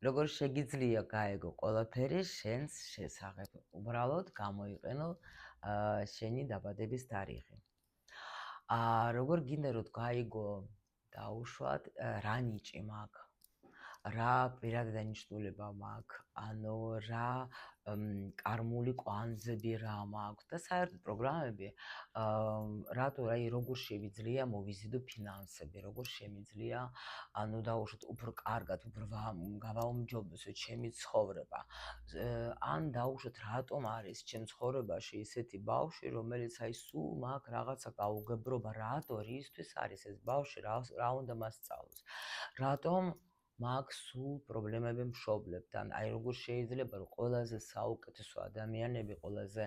როგორ შეგიძლია გაეგო ყველაფერი შენს შესახებ. უბრალოდ გამოიყენო შენი დაბადების თარიღი. როგორ გინდა რომ გაიგო დაუშვათ რა ნიჭი მაქვს. რა პირადი დანიშნულება მაქვს, ანუ რა კარმული კვანძები რა მაქვს და საერთოდ პროგრამები რატო როგორ შევიძლია მოვიზიდო ფინანსები, როგორ შემიძლია ანუ დაუშვათ უფრო კარგად, უფრო გავაუმჯობესო ჩემი ცხოვრება. ან დაუშვათ რატომ არის ჩემ ცხოვრებაში ისეთი ბავშვი, რომელიც სულ მაქვს რაღაცა გაუგებრობა, რატო რისთვის არის ეს ბავშვი, რა უნდა მას სწავლოს. რატომ მაქვს სულ პრობლემები მშობლებთან, როგორ შეიძლება რომ ყველაზე საუკეთესო ადამიანები, ყველაზე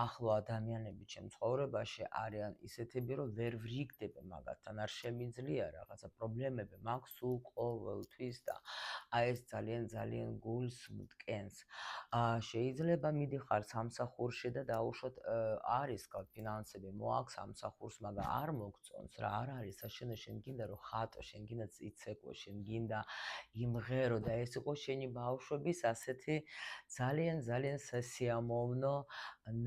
ახლო ადამიანები ჩემ ცხოვრებაში არიან ისეთები, რომ ვერ ვრიგდები მაგათთან, არ შემიძლია რაღაცა პრობლემები მაქვს სულ ყოველთვის და ეს ძალიან გულს მტკენს. შეიძლება მიდიხარ სამსახურში და დაუშვათ არის ფინანსები მოაქვს სამსახურს, მაგრამ არ მოგწონს რა, არ არის საშენო, შენ გინდა რომ ხატო, შენ გინდა იცეკვო, შენ გინდა იმღერო და ეს იყო შენი ბავშვობის ასეთი ძალიან სასიამოვნო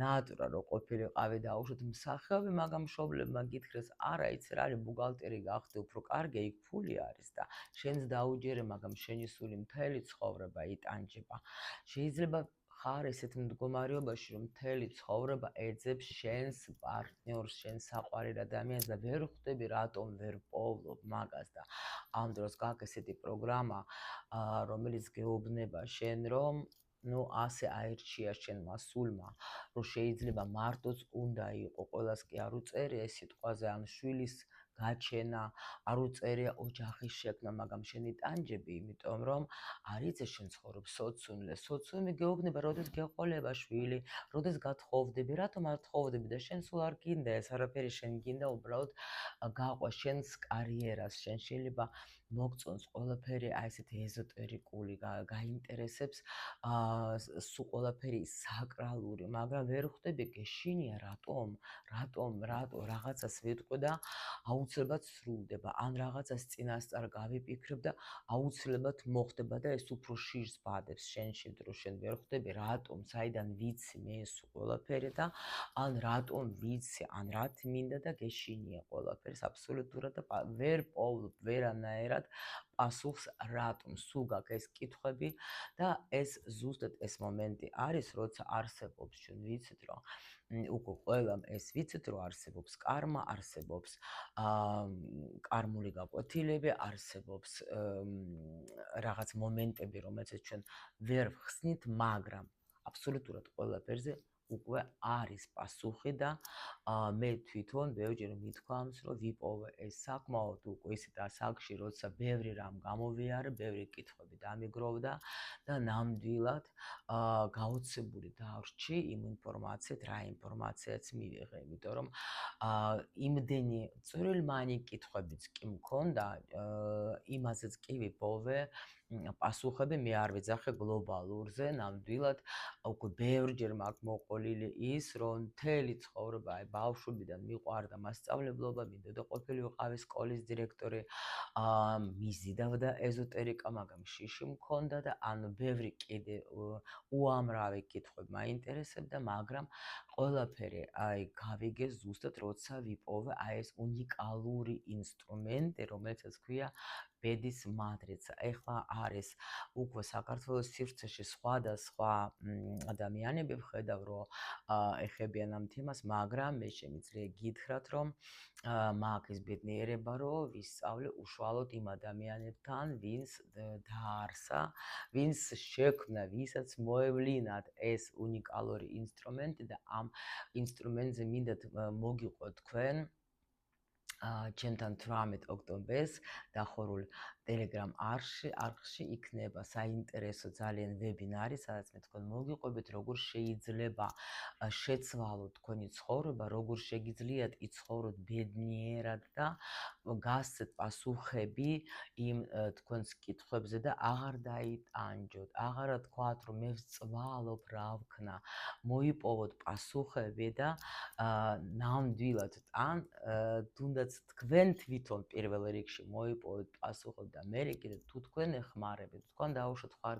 ნატურა რო ყოფილიყავი და უშოთ მსახიობი, მაგრამ მშობლებმა გითხრეს, არა იცი რა არის ბუღალტერი გახდე, უფრო კარგია, იქ ფული არის და შენს დაუჯერე, მაგრამ შენი სული მთელი ცხოვრება იტანჯება. შეიძლება ხარ ესეთ მდგომარეობაში, რომ მთელი ცხოვრება ეძებს შენს პარტნიორს, შენს საყვარელ ადამიანს და ვერ ხვდები რატომ ვერ პოვლობ მაგას და ამ დროს გაქვს ესეთი პროგრამა, რომელიც გეუბნება შენ, რომ ასე აირჩია შენმა სულმა, რომ შეიძლება მარტოც უნდა იყო, ყველას კი არ უწერია ეს სიტყვაზე ან შვილის გაჩენა, არ უწერია ოჯახის შექმნა, მაგრამ შენი ტანჯები, იმიტომ რომ არ იცი შენ ცხოვრობ სოციუმზე. სოციუმი გეუბნება, როდეს გეყოლება შვილი, როდეს გათხოვდები, რატომ არ თხოვდები და შენ სულ არ გინდა ეს არაფერი, შენ გინდა უბრალოდ გაყვა შენს კარიერას, შენ შეიძლება მოგწონს ყველაფერი აი ესეთი ეზოტერიკული, გაინტერესებს სულ ყველაფერი საკრალური, მაგრამ ვერ ხვდები გეშინია რატომ რაღაცას ვიტყვი და აუცილებლად სრულდება, ან რაღაცას წინასწარ გავიფიქრებ და აუცილებლად მოხდება და ეს უფრო შირს ბადებს შენში, რომ შენ ვერ ხვდები რატომ, საიდან ვიცი მე ეს ყველაფერი და ან რატომ ვიცი, ან რა მინდა და გეშინია ყველაფერს აბსოლუტურად და ვერ პოვლობ ვერანაირად პასუხს რატომ, სულ გაქვს ეს კითხვები და ეს ზუსტად ეს მომენტი არის, როცა არსებობს, ჩვენ ვიცით რომ უკვე ყველამ ეს ვიცით რომ არსებობს კარმა, არსებობს კარმული გაკვეთილები, არსებობს რაღაც მომენტები, რომელსაც ჩვენ ვერ ვხსნით, მაგრამ აბსოლუტურად ყველაფერზე უკვე არის პასუხი და მე თვითონ ბევრჯერ მithქვამს, რომ ვიპოვე ეს საკმაოდ უკვე ისეთ ასაკში, როცა ბევრი რამ გამოვიარე, ბევრი კითხვები დამიგროვდა და ნამდვილად გაოცებული დავრჩი იმ ინფორმაციით, რა ინფორმაციაც მივიღე, იმიტომ რომ იმდენი წვრილმანი კითხვებიც კი მქონდა, იმაზეც კი ვიპოვე პასუხები, მე არ ვეძახე გლობალურზე, ნამდვილად უკვე ბევრჯერ მაქვს მოყოლილი ის, რომ მთელი ცხოვრება აი ბავშვობიდან მიყვარდა მასწავლებლობა, მინდოდა ყოფილიყავი სკოლის დირექტორი, მიზიდავდა ეზოტერიკა, მაგრამ შიში მქონდა და ანუ ბევრი კიდე უამრავი კითხვები მაინტერესებდა, მაგრამ ყველაფერი აი გავიგე ზუსტად როცა ვიპოვე აი ეს უნიკალური ინსტრუმენტი, რომელსაც ქვია ბედის მატრიცა. ეხლა არის უკვე საქართველოს სივრცეში სხვადასხვა ადამიანები ვხედავ, რომ ეხებიან ამ თემას, მაგრამ მე შემიძლია გითხრათ, რომ მაქვს ეს ბედნიერება, რომ ვისწავლე უშუალოდ იმ ადამიანებთან, ვინც დაარსა, ვინც შექმნა, ვისაც მოევლინათ ეს უნიკალური ინსტრუმენტი და ამ ინსტრუმენტზე მინდათ მოგიყვოთ თქვენ ჩემთან 18 ოქტომბერს დახურულ Telegram არხში იქნება საინტერესო ძალიან ვებინარი, სადაც მე თქვენ მოგიყვებით, როგორ შეიძლება შეცვალოთ თქვენი ცხოვრება, როგორ შეგიძლიათ იცხოვროთ ბედნიერად და გასცეთ პასუხები იმ თქვენს კითხვებზე და აღარ დაიტანჯოთ, აღარა თქვათ, რომ მე ვწვალობ რა ვქნა, მოიპოვოთ პასუხები და ნამდვილად ან თუნდაც თქვენ თვითონ პირველ რიგში მოიპოვოთ პასუხები და მე კიდე თუ თქვენ ეხმარებით, თქვენ დაუშვათ ხარ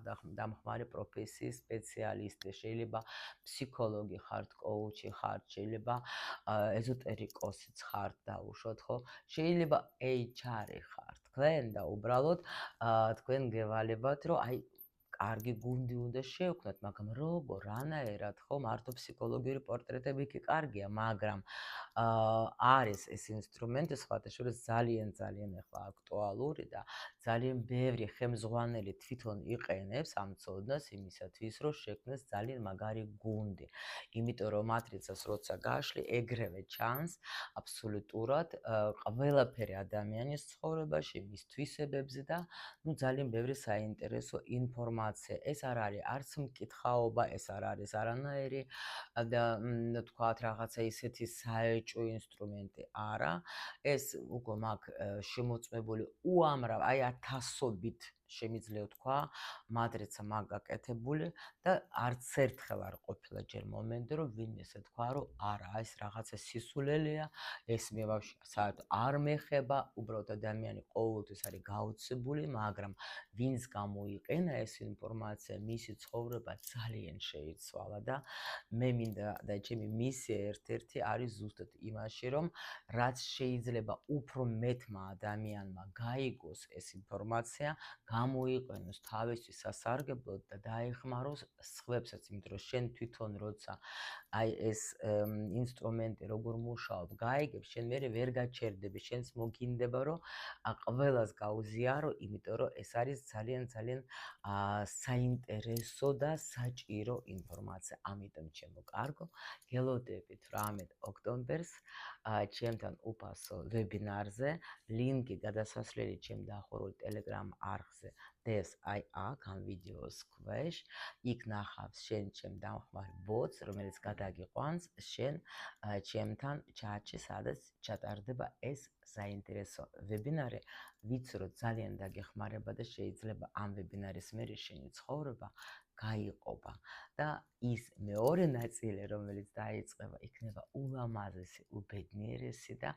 პროფესიის სპეციალისტი, შეიძლება ფსიქოლოგი ხართ, კოუჩი ხართ, შეიძლება ეზოტერიკოსიც ხართ დაუშვათ, ხო? შეიძლება HR-ი ხართ თქვენ და უბრალოდ თქვენ გევალებათ, რომ აი კარგი გუნდი უნდა შევქმნათ, მაგრამ როგორ, რანაირად, ხო, მარტო ფსიქოლოგიური პორტრეტები კი კარგია, მაგრამ არის ეს ინსტრუმენტი, სხვათა შორის ძალიან ახლა აქტუალური და ძალიან ბევრი ხელმძღვანელი თვითონ იყენებს ამ ცოდნას იმისათვის, რომ შექმნეს ძალიან მაგარი გუნდი. იმიტომ რომ მატრიცას როცა გაშლი, ეგრევე ჩანს აბსოლუტურად ყველაფერი ადამიანის ცხოვრებაში, მის თვისებებზე და ძალიან ბევრი საინტერესო ინფორმაცია. ეს არ არის არც მკითხაობა, ეს არ არის არანაირი და თქვათ რაღაცა ისეთი საეჭვო ინსტრუმენტი არა. ეს უკვე მაქვს შემოწმებული უამრავ, აი ათასობით შემიძლია თქვა, მატრიცა მაქვს გაკეთებული და არც ერთხელ არ ყოფილა ჯერ მომენტი, რომ ვინმე ესე თქვა, რომ არა, ეს რაღაცა სისულელეა, ეს მე ვაფშე საერთოდ არ მეხება, უბრალოდ ადამიანი ყოველთვის არის გაოცებული, მაგრამ ვინც გამოიყენა ეს ინფორმაცია, მისი ცხოვრება ძალიან შეიცვალა და მე მინდა და ჩემი მისია ერთ-ერთი არის ზუსტად იმაში, რომ რაც შეიძლება უფრო მეტმა ადამიანმა გაიგოს ეს ინფორმაცია, გამოიყენოს თავისთვის სასარგებლოდ და დაეხმაროს სხვებსაც, იმიტომ რომ შენ თვითონ როცა აი ეს ინსტრუმენტი როგორ მუშაობ, გაიგებ, შენ მე ვერ გაჩერდები, შენს მოგინდება, რომ ყველას გაუზიარო, იმიტომ რომ ეს არის ძალიან საინტერესო და საჭირო ინფორმაცია. ამიტომ ჩემო კარგო, გელოდებით 18 ოქტომბერს ჩემთან უფასო ვებინარზე, ლინკი გადასასვლელი ჩემ დახურულ Telegram არხზე დეს აი აქ ამ ვიდეოს ქვეშ, იქ ნახავს შენ ჩემ დამხმარ ბოტს, რომელიც გადაგიყვანს შენ ჩემთან ჩატში, სადაც ჩატარდება ეს საინტერესო ვებინარი. ვიცი რომ ძალიან დაგეხმარება და შეიძლება ამ ვებინარის მერე შენი ცხოვრება გაიყოფა და ის მეორე ნაწილი, რომელიც დაიწყება, იქნება ულამაზესი, უბედნიერესი და